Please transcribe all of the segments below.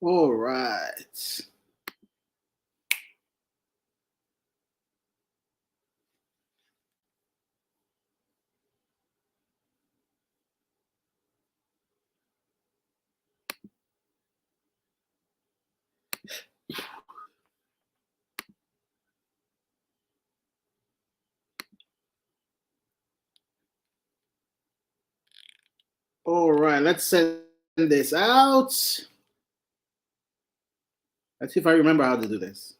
All right. All right, let's send this out. Let's see if I remember how to do this.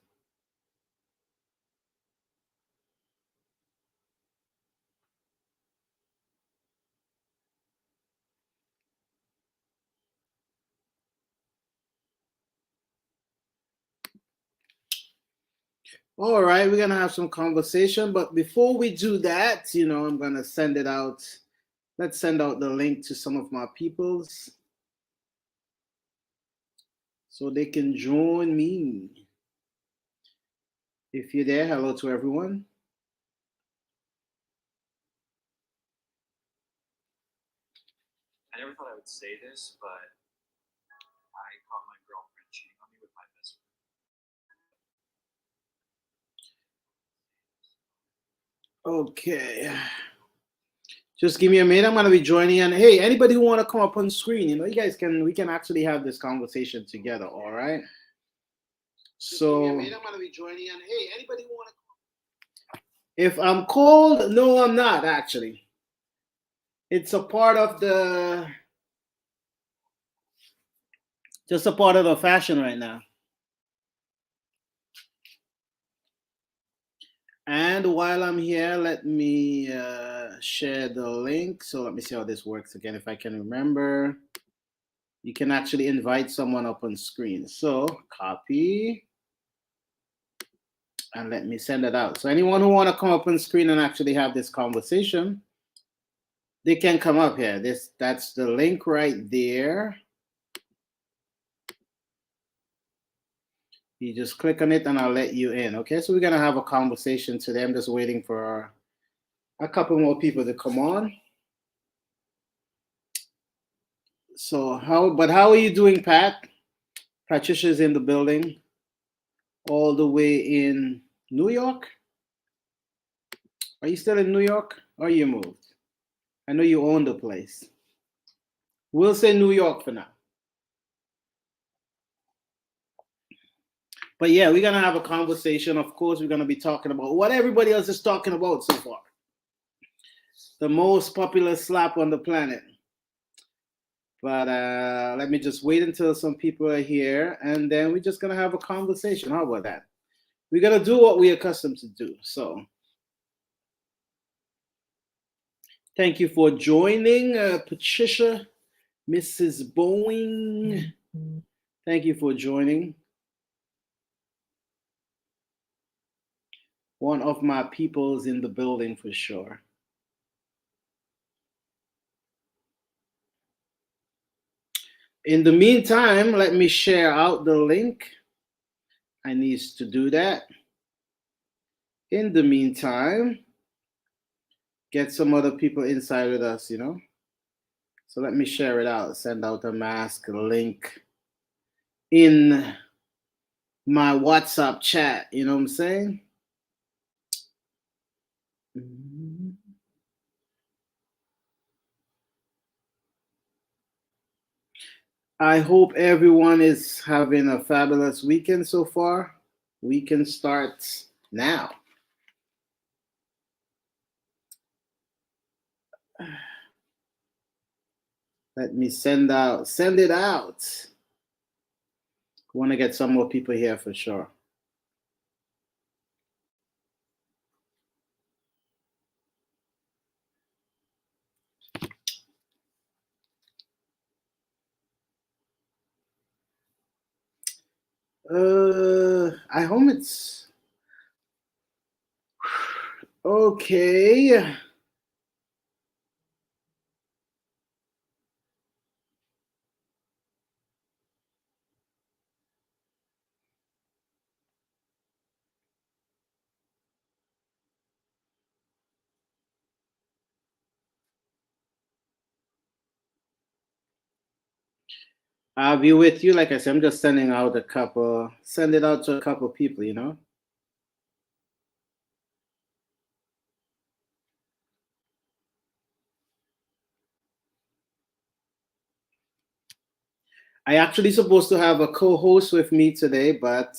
All right, we're gonna have some conversation, but before we do that, I'm gonna send it out. Let's send out the link to some of my peoples so they can join me. If you're there, hello to everyone. I never thought I would say this, but I caught my girlfriend cheating on me with my best friend. Okay. Just give me a minute. I'm gonna be joining. And hey, anybody who wanna come up on screen, you guys can. We can actually have this conversation together. All right. So I'm gonna be joining. And hey, anybody who wanna. If I'm cold, no, I'm not actually. It's a part of the. Just a part of the fashion right now. And while I'm here, let me share the link. So let me see how this works again, if I can remember. You can actually invite someone up on screen. So copy and let me send it out. So anyone who want to come up on screen and actually have this conversation, they can come up here. That's the link right there. You just click on it and I'll let you in. Okay, so we're gonna have a conversation today. I'm just waiting for a couple more people to come on. So how are you doing, Pat? Patricia's in the building, all the way in New York. Are you still in New York or you moved? I know you own the place. We'll say New York for now. But yeah, we're gonna have a conversation. Of course, we're gonna be talking about what everybody else is talking about so far. The most popular slap on the planet. But let me just wait until some people are here, and then we're just gonna have a conversation. How about that? We're gonna do what we're accustomed to do. So thank you for joining, Patricia, Mrs. Boeing. Thank you for joining. One of my people's in the building for sure. In the meantime, let me share out the link. I need to do that. In the meantime, get some other people inside with us. So let me share it out. Send out a mask link in my WhatsApp chat. You know what I'm saying? I hope everyone is having a fabulous weekend so far. Weekend starts now. Let me send it out. I want to get some more people here for sure. I hope it's okay. I'll be with you. Like I said, I'm just send it out to a couple people, you know. I actually supposed to have a co-host with me today, but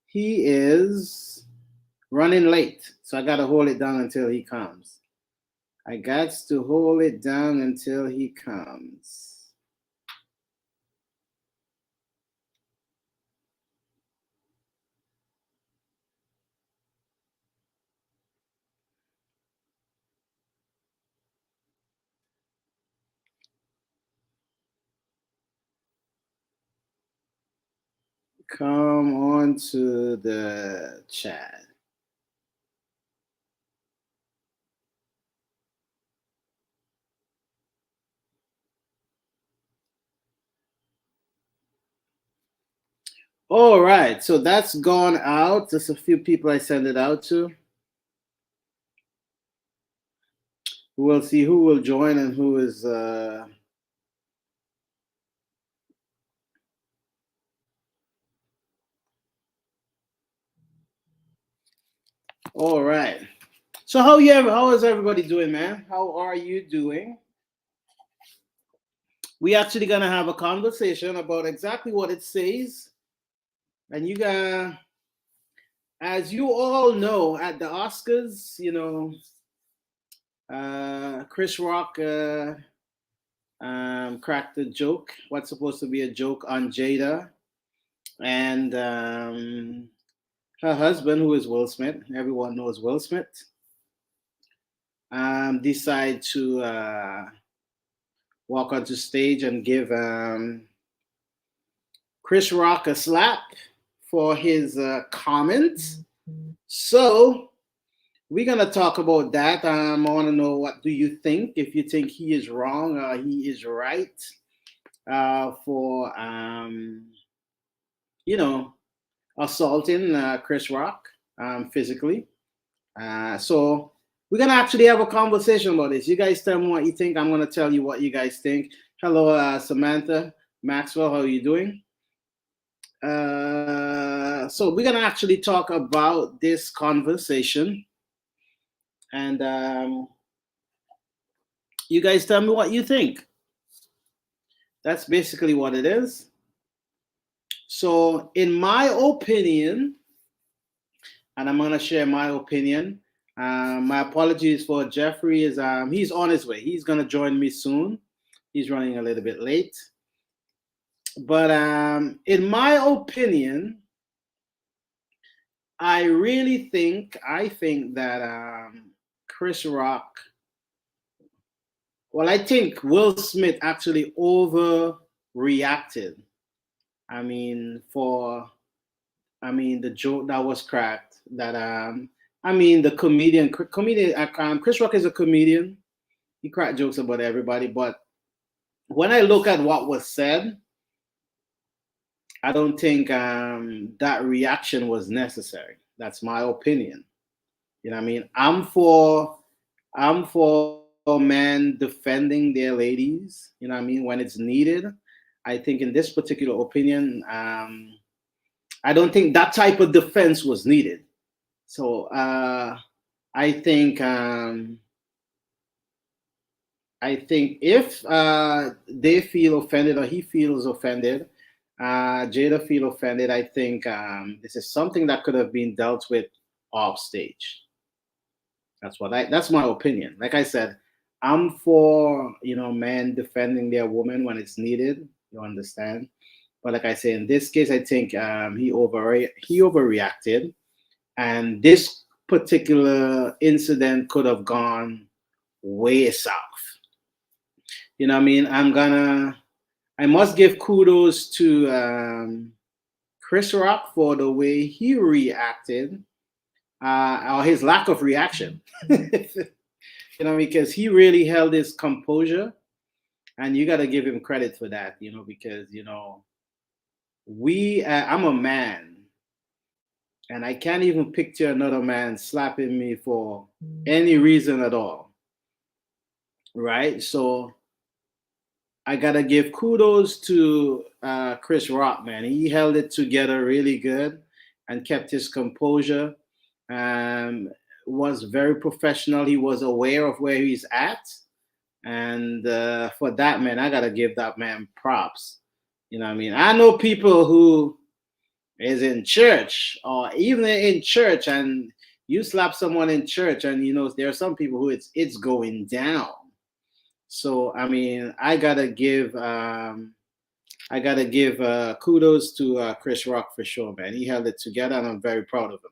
he is running late, so I gotta hold it down until he comes. I got to hold it down until he comes. Come on to the chat. All right, so that's gone out. Just a few people I send it out to. We'll see who will join and who is. All right. So how is everybody doing, man? How are you doing? We actually gonna have a conversation about exactly what it says, and you got, as you all know, at the Oscars, Chris Rock cracked a joke. What's supposed to be a joke on Jada and her husband, who is Will Smith. Everyone knows Will Smith. Decide to walk onto stage and give Chris Rock a slap for his comment. So we're gonna talk about that. I want to know, what do you think? If you think he is wrong or he is right for you know assaulting Chris Rock physically. So we're gonna actually have a conversation about this. You guys tell me what you think. I'm gonna tell you what you guys think. Hello, Samantha Maxwell. How are you doing? So we're gonna actually talk about this conversation, and you guys tell me what you think. That's basically what it is. So, in my opinion, and I'm gonna share my opinion. My apologies for Jeffrey. Is he's on his way. He's gonna join me soon. He's running a little bit late, but in my opinion, I think that Chris Rock. Well, I think Will Smith actually overreacted. I mean, the joke that was cracked. That the comedian Chris Rock is a comedian. He cracked jokes about everybody, but when I look at what was said, I don't think that reaction was necessary. That's my opinion. You know what I mean? I'm for men defending their ladies. You know what I mean? When it's needed. I think in this particular opinion, I don't think that type of defense was needed. So I think if they feel offended or he feels offended, Jada feel offended, I think this is something that could have been dealt with off stage. That's my opinion. Like I said, I'm for men defending their woman when it's needed. You understand? But like I say, in this case, I think he overreacted, and this particular incident could have gone way south. You know what I mean? I must give kudos to Chris Rock for the way he reacted, or his lack of reaction. Because he really held his composure, and you got to give him credit for that. Because I'm a man, and I can't even picture another man slapping me for any reason at all. Right? So I gotta give kudos to Chris Rock, man. He held it together really good and kept his composure. Um, was very professional. He was aware of where he's at, and for that, man, I gotta give that man props. You know what I mean? I know people who is in church or even in church, and you slap someone in church, and there are some people who it's going down. So I mean, I gotta give kudos to Chris Rock for sure, man. He held it together, and I'm very proud of him.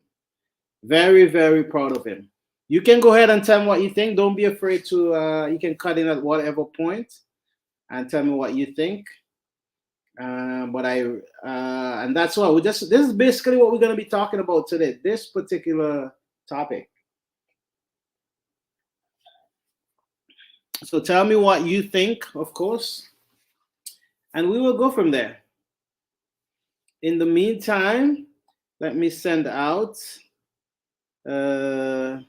Very, very proud of him. You can go ahead and tell me what you think. Don't be afraid to. You can cut in at whatever point and tell me what you think. But I and that's what we just. This is basically what we're gonna be talking about today. This particular topic. So tell me what you think, of course, and we will go from there. In the meantime, let me send out. Uh,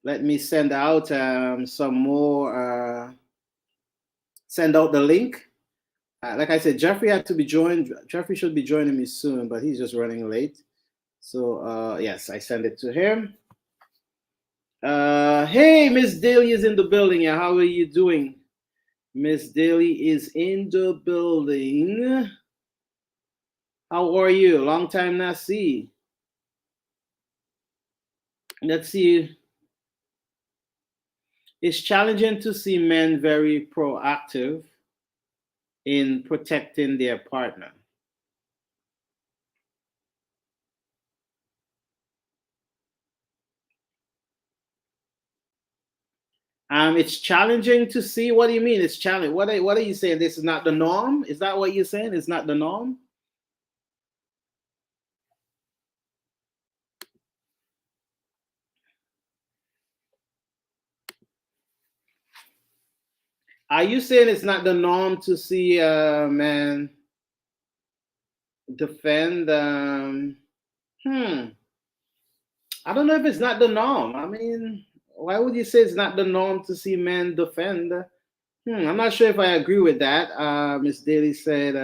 Let me send out some more. Send out the link. Like I said, Jeffrey had to be joined. Jeffrey should be joining me soon, but he's just running late. So yes, I send it to him. Hey, Miss Daly is in the building. Yeah, how are you doing? Miss Daly is in the building. How are you? Long time not see. Let's see. It's challenging to see men very proactive in protecting their partner. It's challenging to see. What do you mean? It's challenging. What are you saying? This is not the norm. Is that what you're saying? It's not the norm. Are you saying it's not the norm to see man defend? Hmm. I don't know if it's not the norm. I mean, why would you say it's not the norm to see men defend? I'm not sure if I agree with that. Miss Daly said,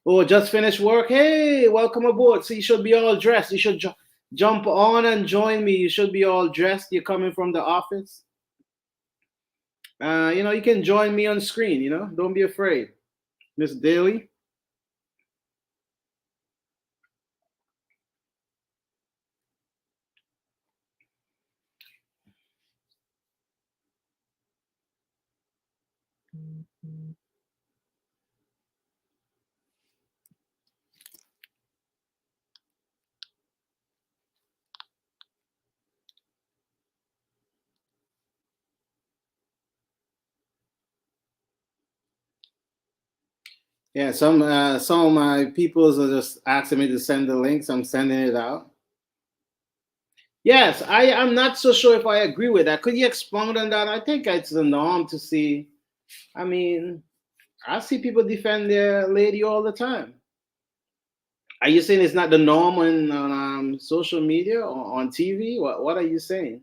"Oh, just finished work. Hey, welcome aboard. So you should be all dressed. You should jump on and join me. You should be all dressed. You're coming from the office. You can join me on screen. Don't be afraid, Miss Daly." Yeah, some of my peoples are just asking me to send the links. I'm sending it out. Yes, I'm not so sure if I agree with that. Could you expound on that? I think it's the norm to see. I mean, I see people defend their lady all the time. Are you saying it's not the norm on social media or on TV? What are you saying?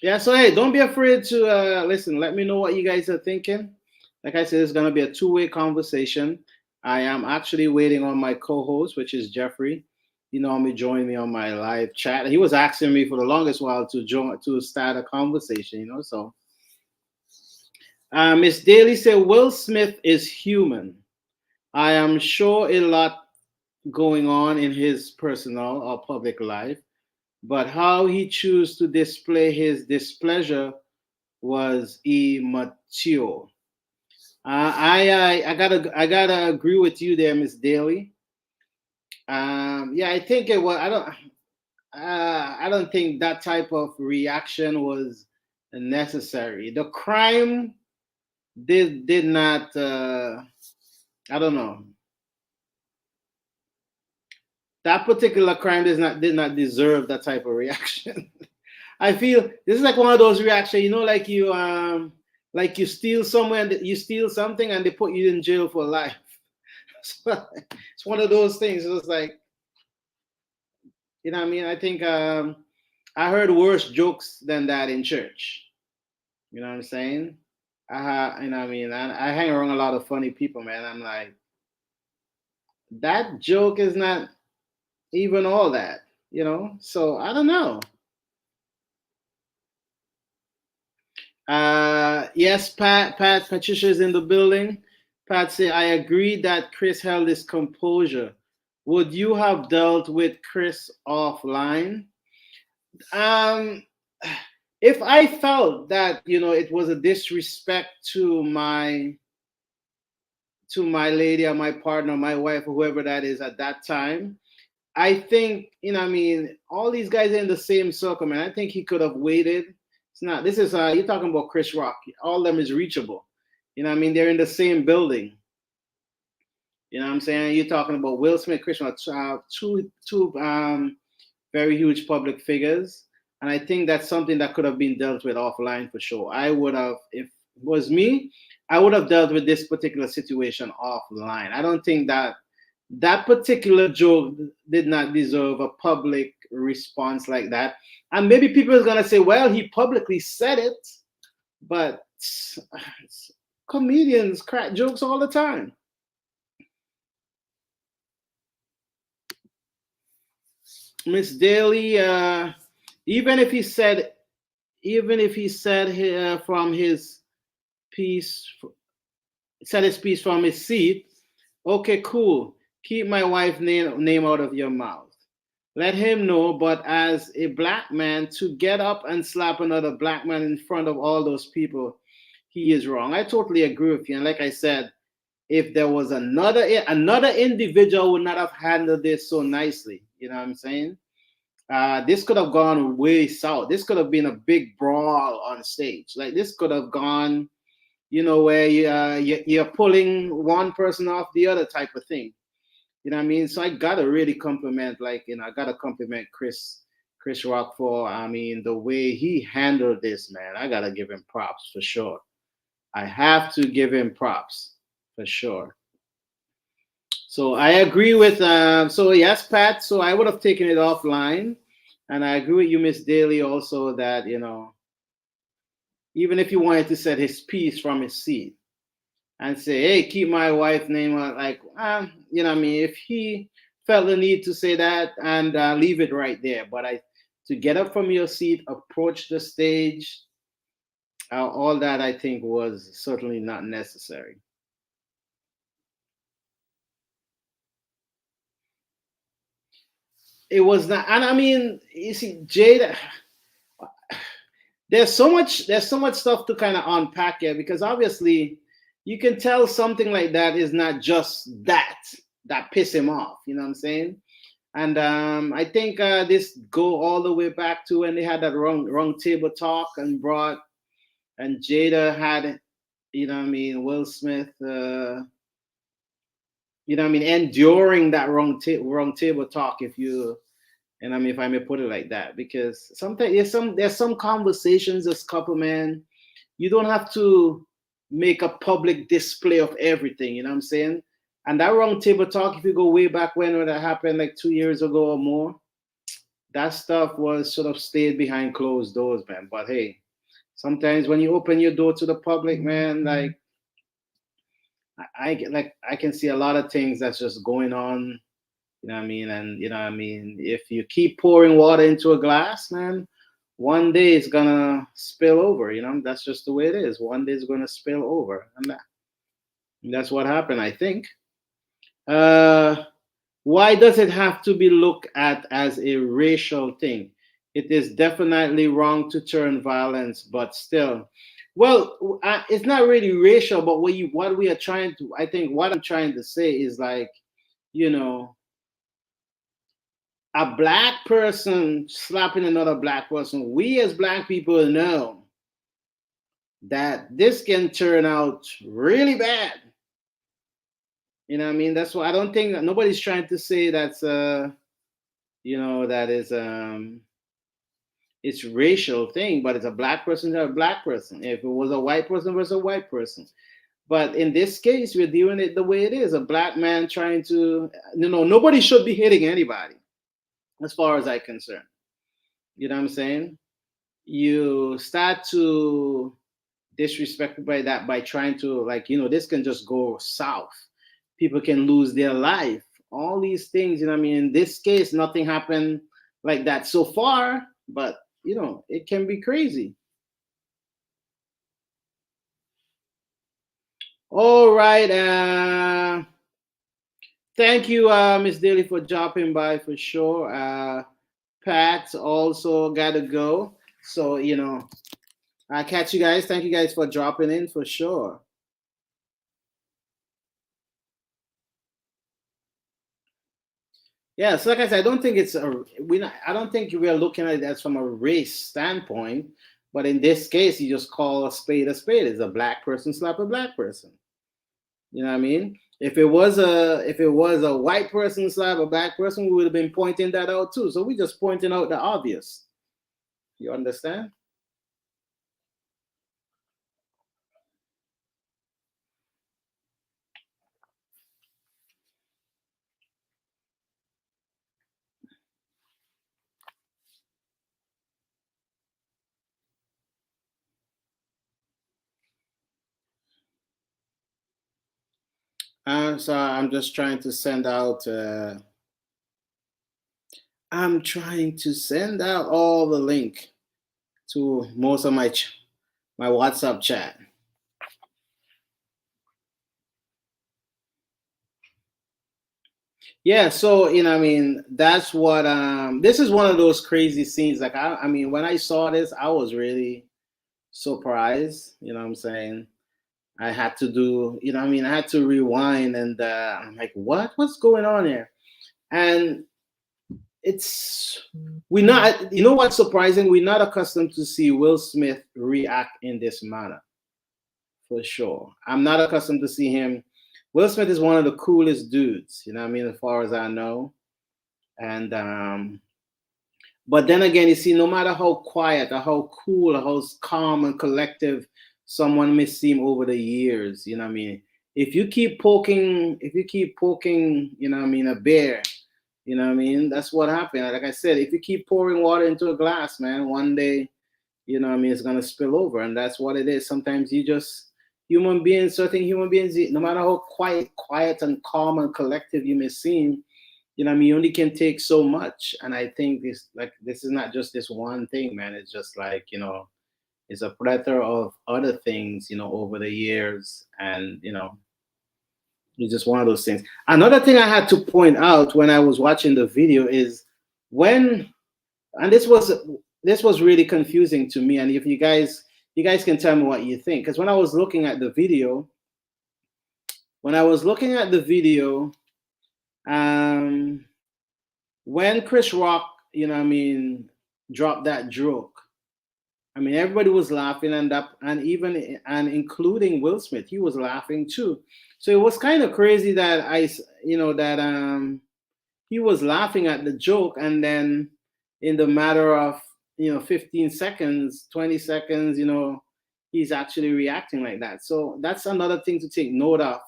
Yeah, so hey, don't be afraid to listen. Let me know what you guys are thinking. Like I said, it's gonna be a two-way conversation. I am actually waiting on my co-host, which is Jeffrey. He normally join me on my live chat. He was asking me for the longest while to start a conversation. So Miss Daly said Will Smith is human. I am sure a lot going on in his personal or public life, but how he chose to display his displeasure was immature. I gotta agree with you there, Miss Daly. Yeah, I think it was. I don't think that type of reaction was necessary. The crime did not. I don't know. That particular crime did not deserve that type of reaction. I feel this is like one of those reactions, like you Like you steal somewhere, and you steal something, and they put you in jail for life. So it's one of those things. It's like, you know what I mean. I think I heard worse jokes than that in church. You know what I'm saying? You know what I mean. I hang around a lot of funny people, man. I'm like, that joke is not even all that, you know. So I don't know. Yes, Patricia is in the building. Pat say, I agree that Chris held his composure. Would you have dealt with Chris offline? Um, if I felt that, you know, it was a disrespect to my lady or my partner, my wife, or whoever that is at that time, I think, you know, I mean, all these guys are in the same circle, man. I think he could have waited. It's not. This is you're talking about Chris Rock. All of them is reachable. You know, what I mean, they're in the same building. You know what I'm saying? You're talking about Will Smith, Chris Rock, two very huge public figures, and I think that's something that could have been dealt with offline for sure. I would have, if it was me, I would have dealt with this particular situation offline. I don't think that that particular joke did not deserve a public response like that. And maybe people are gonna say, well, he publicly said it, but comedians crack jokes all the time. Miss Daly, even if he said, even if he said from his piece, said his piece from his seat, okay, cool. Keep my wife's name out of your mouth. Let him know, but as a black man, to get up and slap another black man in front of all those people, he is wrong. I totally agree with you. And like I said, if there was another individual would not have handled this so nicely. You know what I'm saying? This could have gone way south. This could have been a big brawl on stage. Like this could have gone, you know, where you're pulling one person off the other type of thing. You know what I mean? So I gotta really compliment, like, you know, I gotta compliment Chris Rock for, I mean, the way he handled this, man. I gotta give him props for sure. I have to give him props for sure. So I agree with, so yes, Pat. So I would have taken it offline, and I agree with you, Miss Daly, also that, you know, even if he wanted to set his piece from his seat and say, hey, keep my wife's name out, like, you know what I mean? If he felt the need to say that, and leave it right there. But to get up from your seat, approach the stage, all that I think was certainly not necessary. It was not, and I mean, you see, Jada, there's so much stuff to kind of unpack here, because obviously you can tell something like that is not just that piss him off. You know what I'm saying? And I think this go all the way back to when they had that wrong table talk and brought, and Jada had, you know what I mean, Will Smith, you know what I mean, enduring that wrong table talk, if you, and I mean, if I may put it like that, because sometimes there's some conversations as couple, man, you don't have to make a public display of everything. You know what I'm saying? And that wrong table talk, if you go way back when that happened, like 2 years ago or more, that stuff was sort of stayed behind closed doors, man. But hey, sometimes when you open your door to the public, man, like I can see a lot of things that's just going on. You know what I mean? And you know what I mean? If you keep pouring water into a glass, man, one day it's gonna spill over. You know, that's just the way it is. One day it's gonna spill over, and that's what happened, I think. Uh, why does it have to be looked at as a racial thing? It is definitely wrong to turn violence, but still, well, it's not really racial. But what we are trying to, I think, what I'm trying to say is like, you know, a black person slapping another black person. We as black people know that this can turn out really bad. You know what I mean? That's why I don't think nobody's trying to say that's you know, that is it's racial thing, but it's a black person to a black person. If it was a white person versus a white person. But in this case, we're doing it the way it is. A black man trying to, nobody should be hitting anybody, as far as I'm concerned. You know what I'm saying? You start to disrespect by that by trying to, like, this can just go south. People can lose their life. All these things, I mean, in this case, nothing happened like that so far, but it can be crazy. All right. Thank you, Miss Daly, for dropping by for sure. Pat also gotta go. So, I catch you guys. Thank you guys for dropping in for sure. Yeah, so like I said, I don't think it's a we. I don't think we're looking at it as from a race standpoint, but in this case, you just call a spade a spade. It's a black person slap a black person. You know what I mean? If it was a white person slap a black person, we would have been pointing that out too. So we just pointing out the obvious. You understand? So I'm just trying to send out. I'm trying to send out all the link to most of my WhatsApp chat. Yeah, so I mean, that's what this is one of those crazy scenes. Like I mean, when I saw this, I was really surprised. You know what I'm saying? I had to do, I mean, I had to rewind and I'm like, what's going on here? And it's we not, what's surprising? We're not accustomed to see Will Smith react in this manner, for sure. I'm not accustomed to see him. Will Smith is one of the coolest dudes, you know what I mean, as far as I know. And but then again, you see, no matter how quiet or how cool or how calm and collective someone may seem over the years, you know what I mean? If you keep poking, you know what I mean, a bear, you know what I mean? That's what happened. Like I said, if you keep pouring water into a glass, man, one day, you know what I mean, it's gonna spill over. And that's what it is. Sometimes certain human beings, no matter how quiet and calm and collective you may seem, you know what I mean, you only can take so much. And I think this is not just this one thing, man. It's just like, it's a plethora of other things, over the years. And it's just one of those things. Another thing I had to point out when I was watching the video is when and this was really confusing to me. And if you guys can tell me what you think. Because when I was looking at the video, um when Chris Rock, I mean, dropped that joke, I mean, everybody was laughing, and including Will Smith, he was laughing too. So it was kind of crazy that he was laughing at the joke, and then in the matter of 15 seconds, 20 seconds, he's actually reacting like that. So that's another thing to take note of.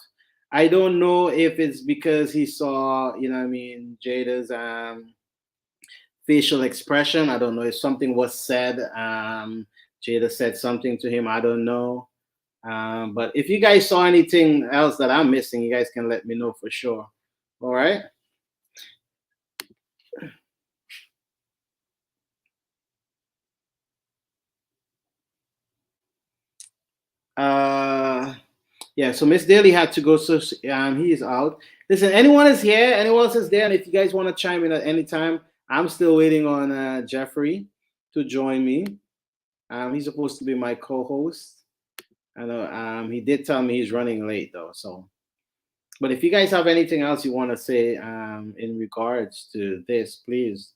I don't know if it's because he saw, I mean, Jada's facial expression. I don't know if something was said. Jada said something to him. I don't know. But if you guys saw anything else that I'm missing, you guys can let me know for sure. All right. Uh, yeah. So Miss Daly had to go, so he is out. Listen, anyone is here, anyone else is there, and if you guys want to chime in at any time, I'm still waiting on Jeffrey to join me. He's supposed to be my co-host. I know he did tell me he's running late though. So, but if you guys have anything else you want to say in regards to this, please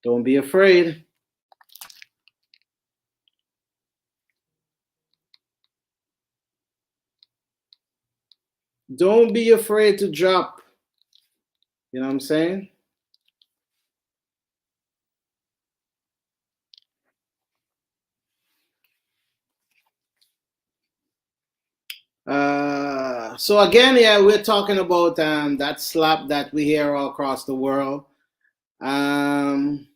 don't be afraid. Don't be afraid to drop. You know what I'm saying? So again, yeah, we're talking about that slap that we hear all across the world. Um,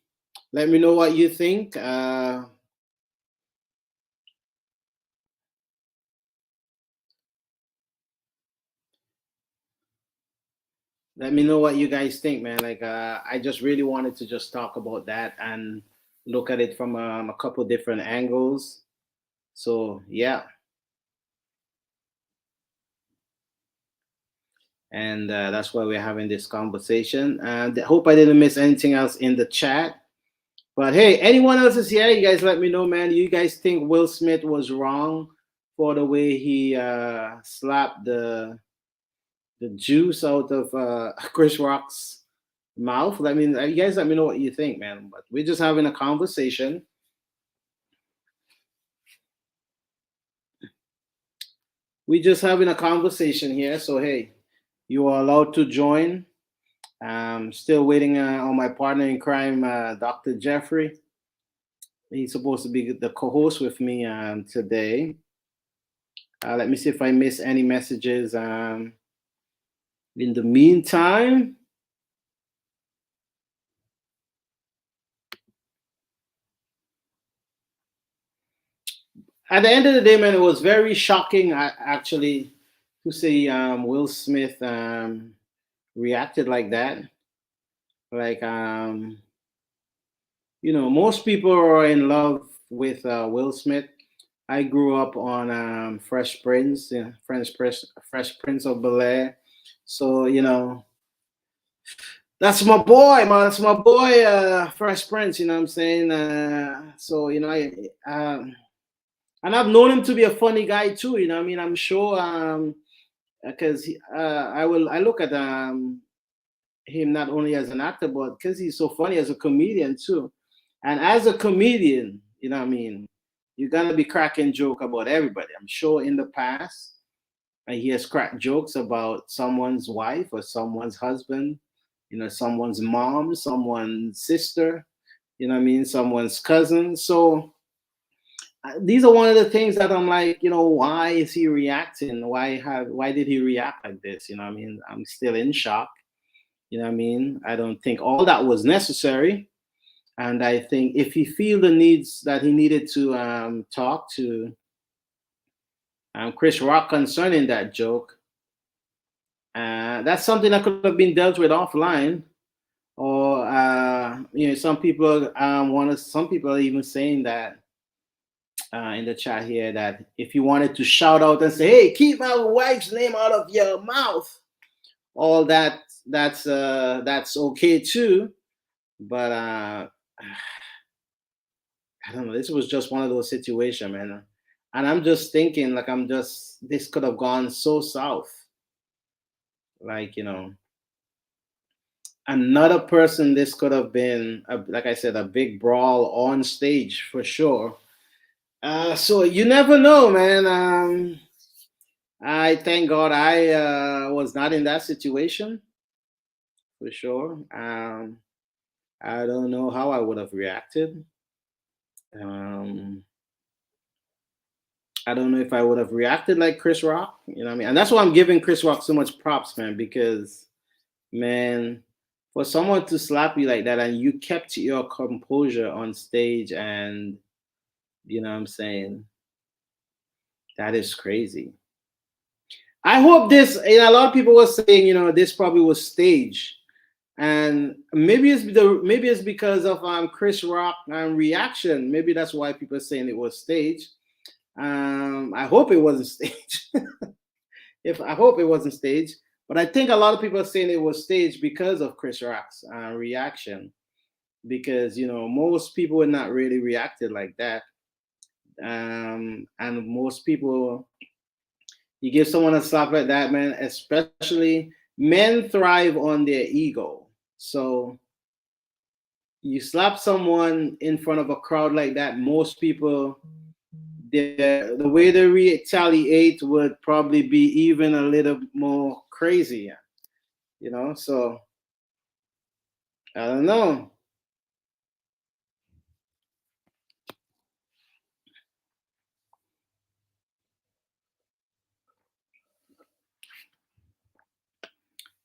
Let me know what you think. Let me know what you guys think, man. Like, I just really wanted to just talk about that and look at it from a couple different angles. So yeah, and that's why we're having this conversation. And I hope I didn't miss anything else in the chat. But hey, anyone else is here? You guys let me know, man. You guys think Will Smith was wrong for the way he slapped the juice out of Chris Rock's mouth? I mean, you guys let me know what you think, man. But we're just having a conversation. We're just having a conversation here. So hey, you are allowed to join. I'm still waiting on my partner in crime, Dr. Jeffrey. He's supposed to be the co-host with me today. Let me see if I miss any messages. In the meantime, at the end of the day, man, it was very shocking, actually, to see Will Smith reacted like that. Like, most people are in love with Will Smith. I grew up on Fresh Prince, Fresh Prince of Bel Air. So that's my boy, man. That's my boy, Fresh Prince. You know what I'm saying? So and I've known him to be a funny guy too. You know what I mean? I'm sure because I look at him not only as an actor but because he's so funny as a comedian too. And as a comedian, you know what I mean, you're gonna be cracking joke about everybody. I'm sure in the past he has cracked jokes about someone's wife or someone's husband, someone's mom, someone's sister, you know what I mean, someone's cousin. So these are one of the things that I'm like, why is he reacting? Why did he react like this? You know what I mean? I'm still in shock. You know what I mean? I don't think all that was necessary. And I think if he feel the needs that he needed to talk to Chris Rock concerning that joke, that's something that could have been dealt with offline. Or some people some people are even saying that in the chat here that if you wanted to shout out and say, "Hey, keep my wife's name out of your mouth," all that's okay too. But I don't know. This was just one of those situations, man. And I'm just thinking, like, this could have gone so south. Like, another person, this could have been, like I said, a big brawl on stage for sure. So you never know, man. I thank God I was not in that situation for sure. I don't know how I would have reacted. Um, I don't know if I would have reacted like Chris Rock. You know what I mean? And that's why I'm giving Chris Rock so much props, man, because, man, for someone to slap you like that and you kept your composure on stage and, you know what I'm saying? That is crazy. I hope this, a lot of people were saying, this probably was staged. And maybe it's because of Chris Rock reaction. Maybe that's why people are saying it was staged. I hope it wasn't staged. If I hope it wasn't staged, but I think a lot of people are saying it was staged because of Chris Rock's reaction. Because most people would not really reacted like that, and most people, you give someone a slap like that, man. Especially men thrive on their ego, so you slap someone in front of a crowd like that, most people, the way they retaliate would probably be even a little more crazy, So I don't know.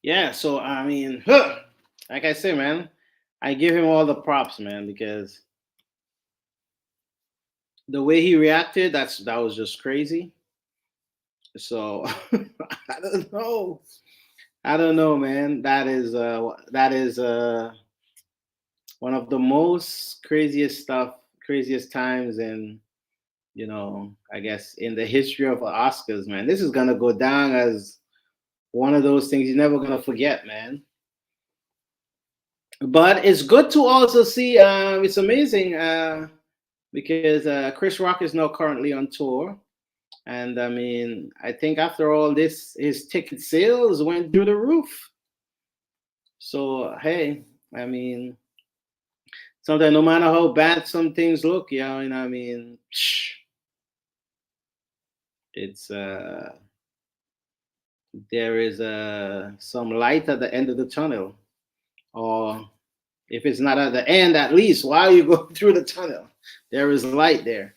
Yeah, so I mean, like I say, man, I give him all the props, man, because the way he reacted, that was just crazy. So I don't know. I don't know, man. That is one of the most craziest times in I guess in the history of Oscars, man. This is gonna go down as one of those things you're never gonna forget, man. But it's good to also see. It's amazing because Chris Rock is now currently on tour, and I mean, I think after all this, his ticket sales went through the roof. So hey, I mean, sometimes no matter how bad some things look, I mean, it's there is some light at the end of the tunnel, or if it's not at the end, at least while you go through the tunnel, there is light there,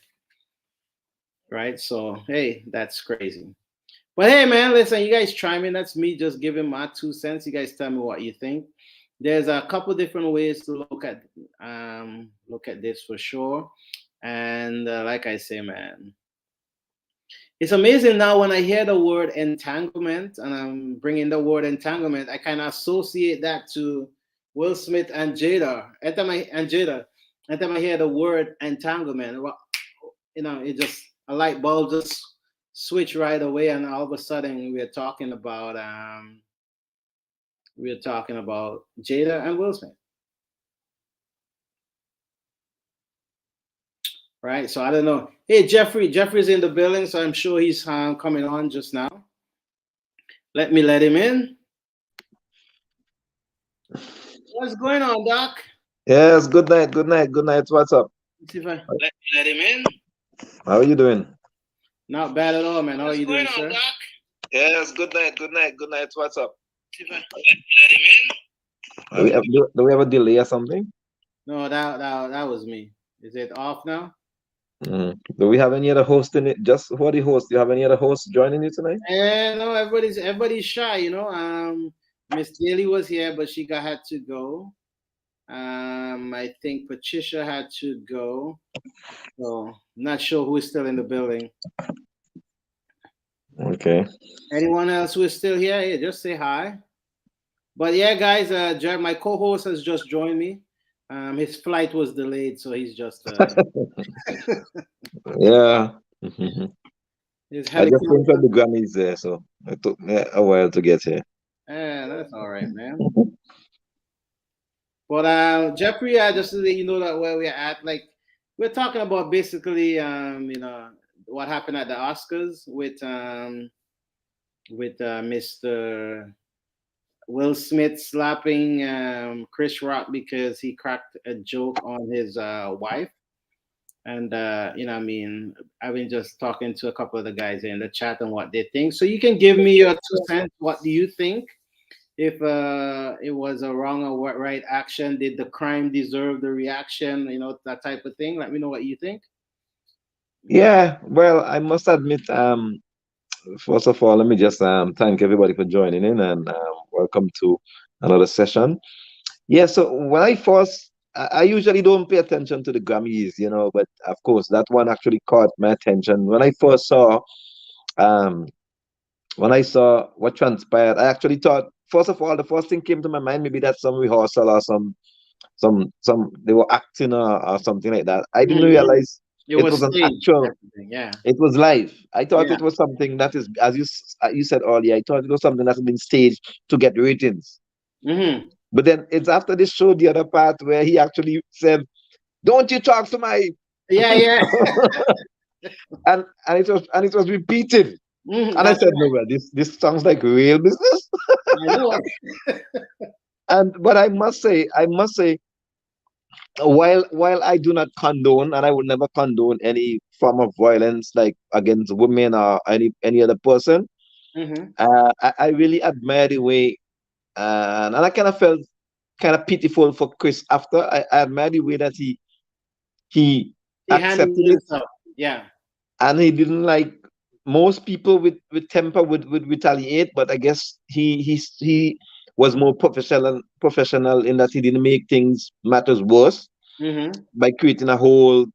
right? So hey, that's crazy. But hey, man, listen, you guys chime in. That's me just giving my 2 cents. You guys tell me what you think. There's a couple different ways to look at this for sure. And like I say, man, it's amazing now when I hear the word entanglement, and I'm bringing the word entanglement. I kind of associate that to Will Smith and Jada. Anytime I hear the word entanglement, it just a light bulb just switch right away, and all of a sudden we're talking about Jada and Will Smith, right? So I don't know. Hey, Jeffrey's in the building, so I'm sure he's coming on just now. Let him in. What's going on, Doc? Yes, good night, good night, good night. What's up? Let's see if let him in. How are you doing? Not bad at all, man. How are What's you going doing, on, sir? Doc? Yes, good night, good night, good night. What's up? See if let him Do we have, do we have a delay or something? in. No, that was me. Is it off now? Do we have any other host in it? Just who are the hosts? Do you have any other hosts joining you tonight? No, everybody's shy, Miss Daly was here, but she got had to go. I think Patricia had to go. So I'm not sure who is still in the building. Okay. Anyone else who is still here? Yeah, just say hi. But yeah, guys, my co-host has just joined me. His flight was delayed, so he's just Yeah. his I just came helicopter. from the Grammys there, so it took me a while to get here. Yeah, that's all right, man. But Jeffrey, just to let you know that where we're at, like we're talking about basically, what happened at the Oscars with Mr. Will Smith slapping Chris Rock because he cracked a joke on his wife. And I mean, I've been just talking to a couple of the guys in the chat and what they think. So you can give me your 2 cents. What do you think? If it was a wrong or what right action, did the crime deserve the reaction? That type of thing. Let me know what you think. Yeah, well, I must admit, first of all, let me just thank everybody for joining in and welcome to another session. Yeah, so when I usually don't pay attention to the Grammys, but of course that one actually caught my attention um, when I saw what transpired. I actually thought, first of all, the first thing came to my mind maybe that's some rehearsal or some they were acting or something like that. I didn't Mhm. realize It it was was an staged. actual. Everything. Yeah. It was live. I thought Yeah. it was something that is, as you said earlier. I thought it was something that's been staged to get ratings. Hmm. But then it's after this show, the other part where he actually said, "Don't you talk to my," Yeah. Yeah. and it was repeated. And I That's said, "No, well, this sounds like real business." right. I know. And but I must say, while I do not condone, and I would never condone any form of violence like against women or any other person, Hmm. I really admire the way, and I kind of felt kind of pitiful for Chris after. I admire the way that he He handled accepted it, himself. Yeah. and he didn't like most people with temper would retaliate, but I guess he was more professional in that he didn't make things matters worse Mm-hmm. by creating a whole,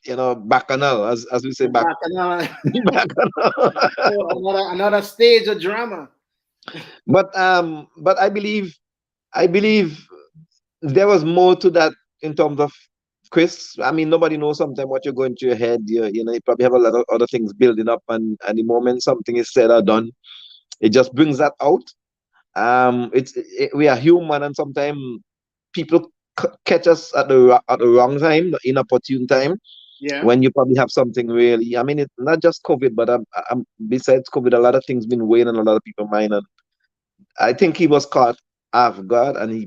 bacchanal, as we say back. Back another, Bacchanal. another stage of drama. But I believe there was more to that in terms of Chris. I mean, nobody knows sometimes what you're going through your head. You probably have a lot of other things building up, and the moment something is said or done, it just brings that out. We are human, and sometimes people catch us at the wrong time, the inopportune time, Yeah. when you probably have something really. I mean, it's not just COVID, but besides COVID, a lot of things been weighing on a lot of people's mind, and I think he was caught off guard, and he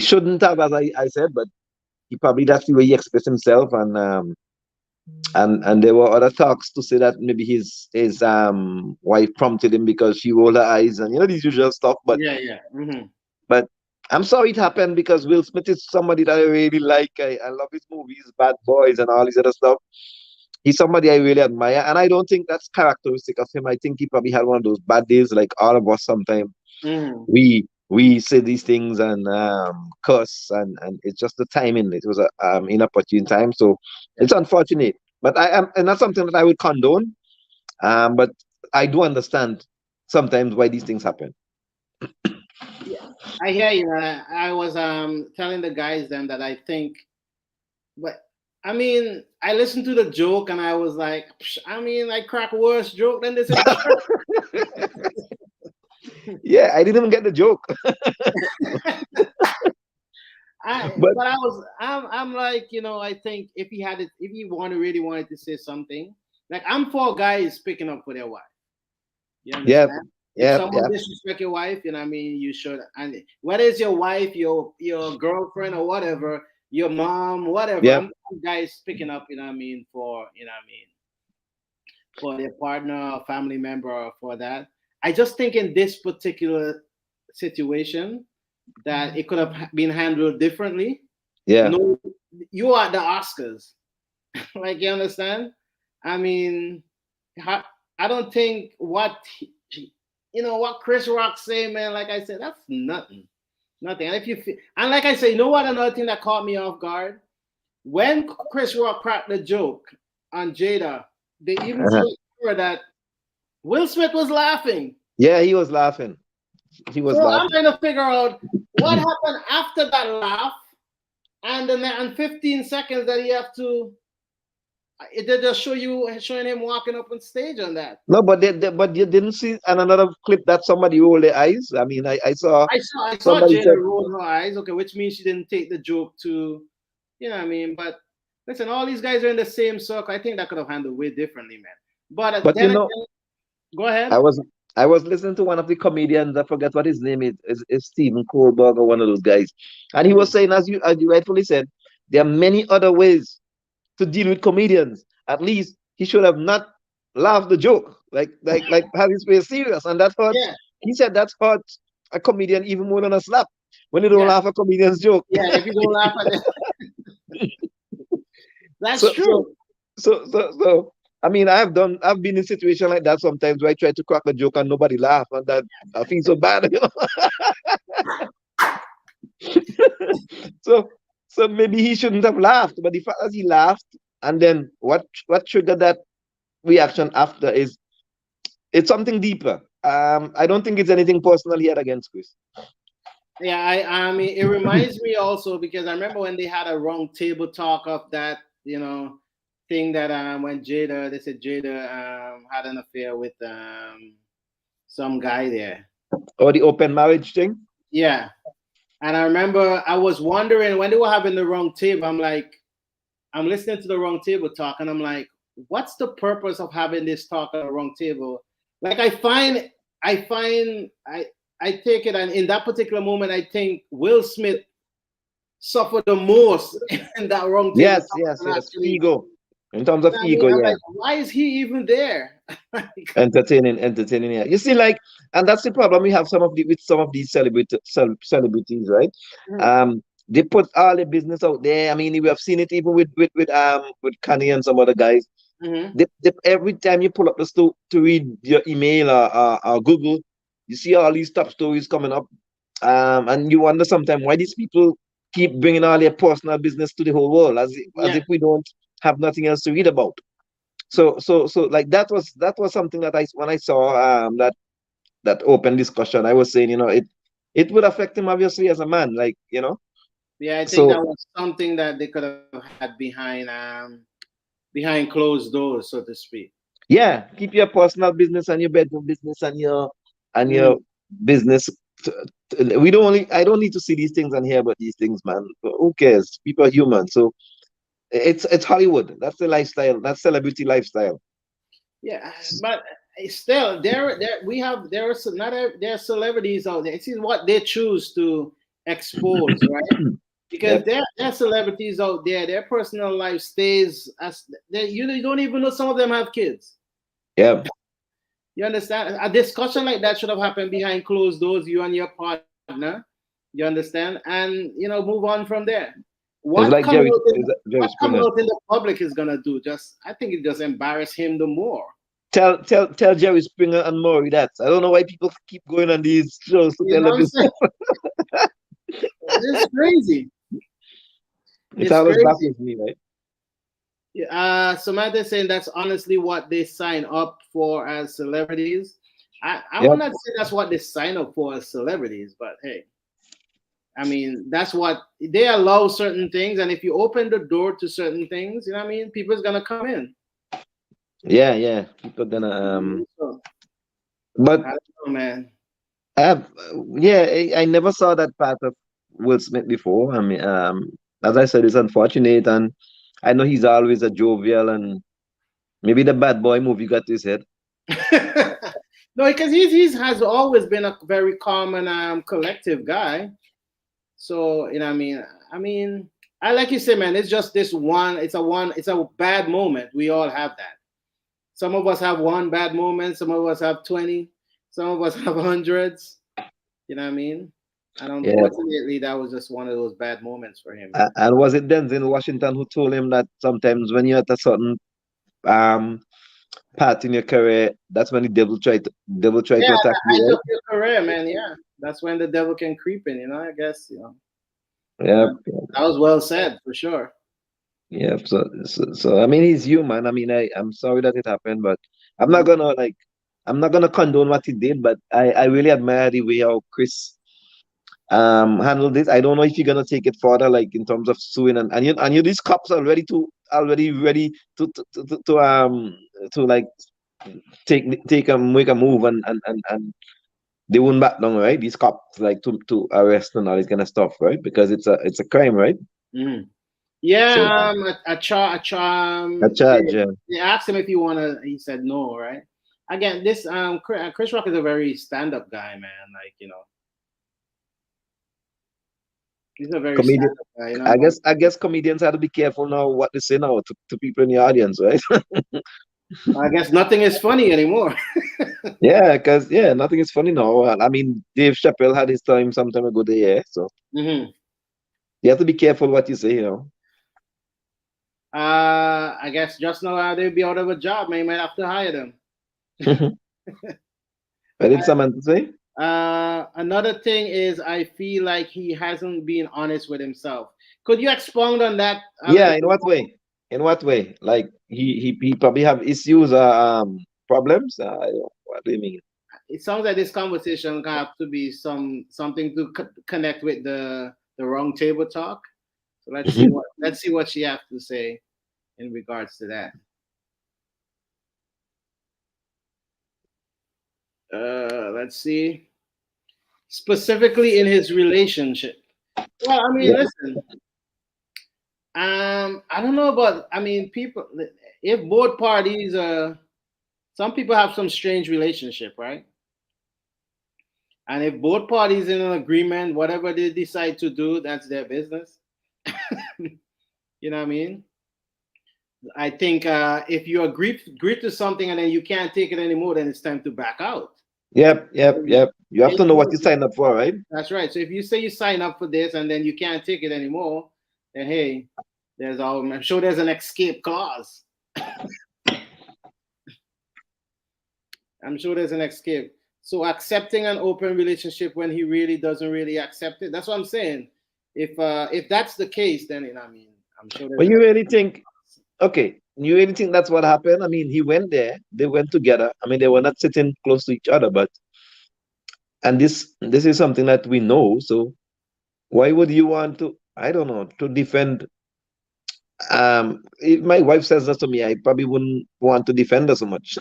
shouldn't have, as I said, but he probably that's the way he expressed himself, and there were other talks to say that maybe his wife prompted him because she rolled her eyes, and these usual stuff. but Yeah. Yeah. Mm-hmm. but I'm sorry it happened, because Will Smith is somebody that I really like. I love his movies, Bad Boys, and all this other stuff. He's somebody I really admire, and I don't think that's characteristic of him. I think he probably had one of those bad days, like all of us sometimes. Mm-hmm. We say these things and curse, and it's just the timing. It was a inopportune time, so it's unfortunate. But I am, and that's something that I would condone. But I do understand sometimes why these things happen. Yeah. I hear you. I was telling the guys then that I think, but I mean, I listened to the joke and I was like, "Psh, I mean, I crack a worse joke than this in church." Yeah, I didn't even get the joke. But But I'm like, I think if he had it, if he really wanted to say something, like I'm for guys picking up for their wife. You yeah, understand? If yeah, someone yeah, disrespect your wife, I mean, you should. And whether it's your wife, your girlfriend, or whatever, your mom, whatever, yeah, I'm guys picking up. I mean, for their partner, or family member, or for that. I just think in this particular situation that it could have been handled differently. yeah, No, you are the Oscars. Like, you understand? I mean, I, I don't think what Chris Rock say, man. Like I said, that's nothing, nothing. And if you feel, and like I say, you know what? Another thing that caught me off guard when Chris Rock cracked the joke on Jada, they even uh-huh. showed that Will Smith was laughing. Yeah. He was laughing. He was So I'm laughing. trying to figure out what happened after that laugh, and then in 15 seconds that he have to. It did just showing him walking up on stage on that. No, but you didn't see on another clip that somebody rolled their eyes. I mean, I saw I saw somebody Jada said, roll her eyes, okay, which means she didn't take the joke to, what I mean. But listen, all these guys are in the same circle. I think that could have handled way differently, man. But but then again, go I ahead. was I was listening to one of the comedians. I forget what his name is Stephen Colbert or one of those guys, and he was Mhm. saying, as you rightfully said, there are many other ways to deal with comedians. At least he should have not laughed the joke, like have his face serious, and that hurt. Yeah, He said that hurt a comedian even more than a slap when you don't yeah, laugh a comedian's joke. yeah. If you don't laugh at it, that's So so true. so I mean, I've been in situation like that sometimes where I try to crack a joke and nobody laugh, and that I feel so bad. So so maybe he shouldn't have laughed, but the fact that he laughed, and then what triggered that reaction after is it's something deeper. I don't think it's anything personal he had against Chris. Yeah, I mean, it reminds me also because I remember when they had a wrong table talk of that, thing that when they said Jada had an affair with some guy there. Or the open marriage thing. Yeah. And I remember I was wondering when they were having the wrong table, I'm like, I'm listening to the wrong table talk, and I'm like, what's the purpose of having this talk on the wrong table? Like I take it, and in that particular moment, I think Will Smith suffered the most in that wrong table Yes, talk. yes, And yes. actually, Ego. In terms of I mean, ego, I'm yeah. like, why is he even there? Entertaining, yeah. You see, like, and that's the problem we have with some of these celebrities, right? Mhm, They put all their business out there. I mean, we have seen it even with Kanye and some other guys. mhm. Every time you pull up the to read your email or Google, you see all these top stories coming up, and you wonder sometimes why these people keep bringing all their personal business to the whole world, as Yeah, if we don't have nothing else to read about. So like that was something that I when I saw that open discussion, I was saying, it would affect him obviously as a man, like, yeah. I think that so was something that they could have had behind closed doors, so to speak. yeah, keep your personal business and your bedroom business and your Mm. business. We don't only I don't need to see these things and hear about these things, man. Who cares? People are human. So it's Hollywood. That's the lifestyle. That's celebrity lifestyle. Yeah, but still, there are celebrities out there. This is what they choose to expose, right? Because Yep. there are celebrities out there. Their personal life stays as you don't even know some of them have kids. Yep. You understand? A discussion like that should have happened behind closed doors, you and your partner. You understand? And move on from there. It's like What Jerry coming Springer. out in the public is gonna do just I think it just embarrass him the more. Tell Jerry Springer and Maury that. I don't know why people keep going on these shows to You tell know them what I'm this. saying? It's crazy. It It's always crazy. baffles me, right? Yeah, Samantha saying that's honestly what they sign up for as celebrities. I would Yep. not say that's what they sign up for as celebrities, but hey, I mean that's what they allow certain things, and if you open the door to certain things, you know what I mean, people's gonna come in. Yeah, yeah. People gonna So but I don't know, man. I've yeah, I never saw that part of Will Smith before. I mean, as I said, it's unfortunate, and I know he's always a jovial, and maybe the Bad Boy movie got to his head. No, because he's has always been a very calm and collective guy. So I mean, I like you say, man. It's just this one. It's a bad moment. We all have that. Some of us have one bad moment. Some of us have 20. Some of us have hundreds. You know what I mean? And Yeah, unfortunately, that was just one of those bad moments for him. and was it Denzel Washington who told him that sometimes when you're at a certain um part in your career, that's when the devil try to Yeah, attack the you, height right? of your career, man. Yeah, that's when the devil can creep in. I guess. Yeah, Uh, that was well said for sure. yeah. So I mean, he's human. I mean, I'm sorry that it happened, but I'm not Mm. gonna like, I'm not gonna condone what he did, but I really admire the way how Chris handle this. I don't know if you're gonna take it further, like in terms of suing and these cops are ready to like make a move and they won't back down, right? These cops like to arrest and all this kind of stuff, right? Because it's a crime, right? Mm. So Yeah, a charge, yeah. they asked him if he wanna. He said no, right? Again, this Chris Rock is a very stand up guy, man. Like he's a very stand Comedian up guy. I guess comedians have to be careful now what they say now to people in the audience, right? I guess nothing is funny anymore. Yeah, because yeah, nothing is funny now. I mean, Dave Chappelle had his time some time ago there, so Hmm. you have to be careful what you say. I guess just now they'll be out of a job, man. You might have to hire them. What did Samantha say? Another thing is, I feel like he hasn't been honest with himself. Could you expound on that a Yeah, little in bit what more? way? In what way? Like he probably have issues, problems. What do you mean? It sounds like this conversation gonna have to be something to connect with the wrong table talk. So let's see what she has to say in regards to that. Let's see. Specifically in his relationship. Well, I mean, Yeah, listen. I don't know about. I mean, people. If both parties, some people have some strange relationship, right? And if both parties in an agreement, whatever they decide to do, that's their business. You know what I mean? I think if you agree to something and then you can't take it anymore, then it's time to back out. yep. You have If to know what you, you signed up for, right? that's right. So if you say you sign up for this and then you can't take it anymore, then hey, I'm sure there's an escape clause. I'm sure there's an escape. So accepting an open relationship when he really doesn't really accept it. That's what I'm saying. If that's the case, then I mean, I'm sure there's But an. you really think, okay, you really think that's what happened? I mean, he went there, they went together. I mean, they were not sitting close to each other, but and this is something that we know. So why would you want to? I don't know to defend. If my wife says that to me, I probably wouldn't want to defend her so much.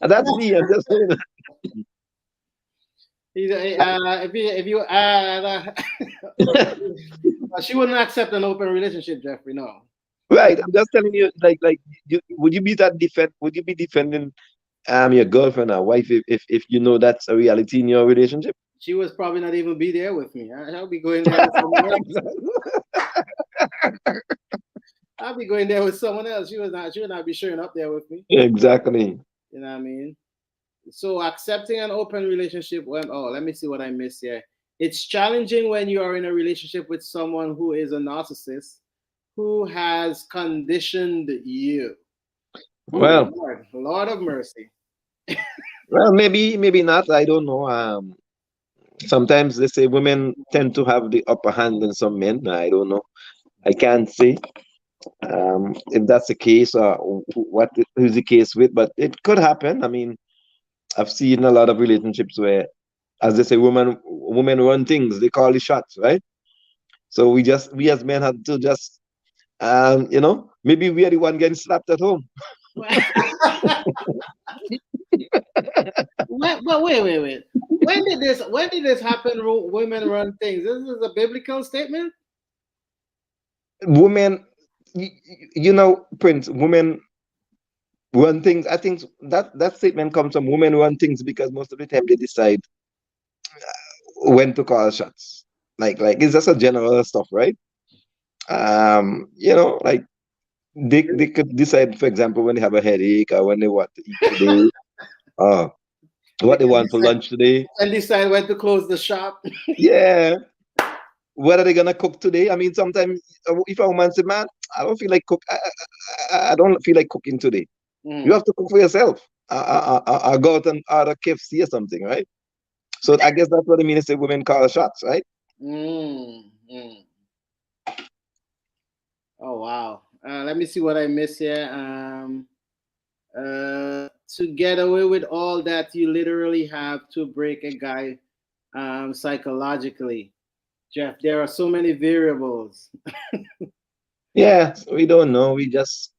That's me. I'm just saying. If you she wouldn't accept an open relationship, Jeffrey. No, Right. I'm just telling you, like, would you be that defend? Would you be defending your girlfriend or wife if you know that's a reality in your relationship? she was probably not even be there with me. I'll be going there with someone else. I'll be going there with someone else. She was not. She would not be showing up there with me. Exactly. You know what I mean? So accepting an open relationship when let me see what I missed here. It's challenging when you are in a relationship with someone who is a narcissist who has conditioned you. Oh Well, Lord of mercy. maybe not. I don't know. Sometimes they say women tend to have the upper hand than some men. I don't know. I can't say if that's the case or what is the case with, but it could happen. I mean, I've seen a lot of relationships where, as they say, women run things. They call the shots, right? So we as men have to just maybe we are the one getting slapped at home. But wait. When did this happen? Women run things. This is a biblical statement. Women, Prince, women run things. I think that statement comes from women run things because most of the time they decide when to call shots. Like it's just a general stuff, right? Like they could decide, for example, when they have a headache or when they want to eat today, uh, They what they can want for decide, lunch today. when to close the shop. Yeah, what are they gonna cook today? I mean, sometimes if a woman say, "Man, I don't feel like cook. I don't feel like cooking today." You Mm, have to cook for yourself. I go out and order KFC or something, right? So I guess that's what it means to say women call shots, right? mm. Oh wow. Let me see what I missed here. To get away with all that, you literally have to break a guy psychologically. Jeff, there are so many variables. Yeah, so we don't know. We just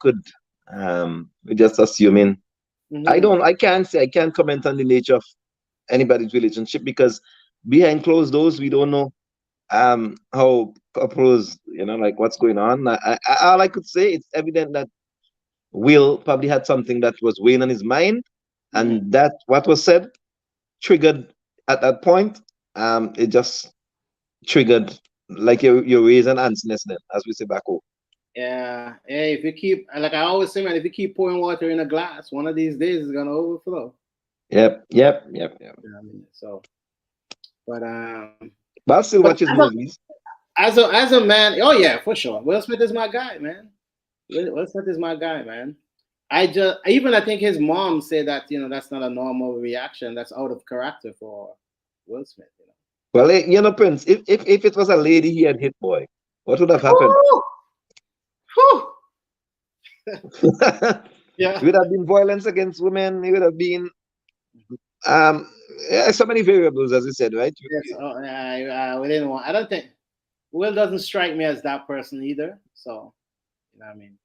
assuming. Hmm. I can't say, I can't comment on the nature of anybody's relationship because behind closed doors, we don't know how couples, like what's going on. All I could say, it's evident that Will probably had something that was weighing on his mind, Hmm. and that what was said triggered at that point. It just triggered like your raise and answerness then, as we say back home. Yeah. Hey, if you keep like I always say, man, if you keep pouring water in a glass, one of these days it's gonna overflow. Yep. You know what I mean? So, but But I still but watch his movies. as a man, oh yeah, for sure. Will Smith is my guy, man. Will Smith is my guy, man. I think his mom said that that's not a normal reaction. That's out of character for Will Smith. Well, Prince, if it was a lady he had hit, boy, what would have happened? Whew, whew. It Yeah. would have been violence against women. It would have been um so many variables, as you said, right? Yes. We didn't want. I don't think Will doesn't strike me as that person either. So you know what I mean.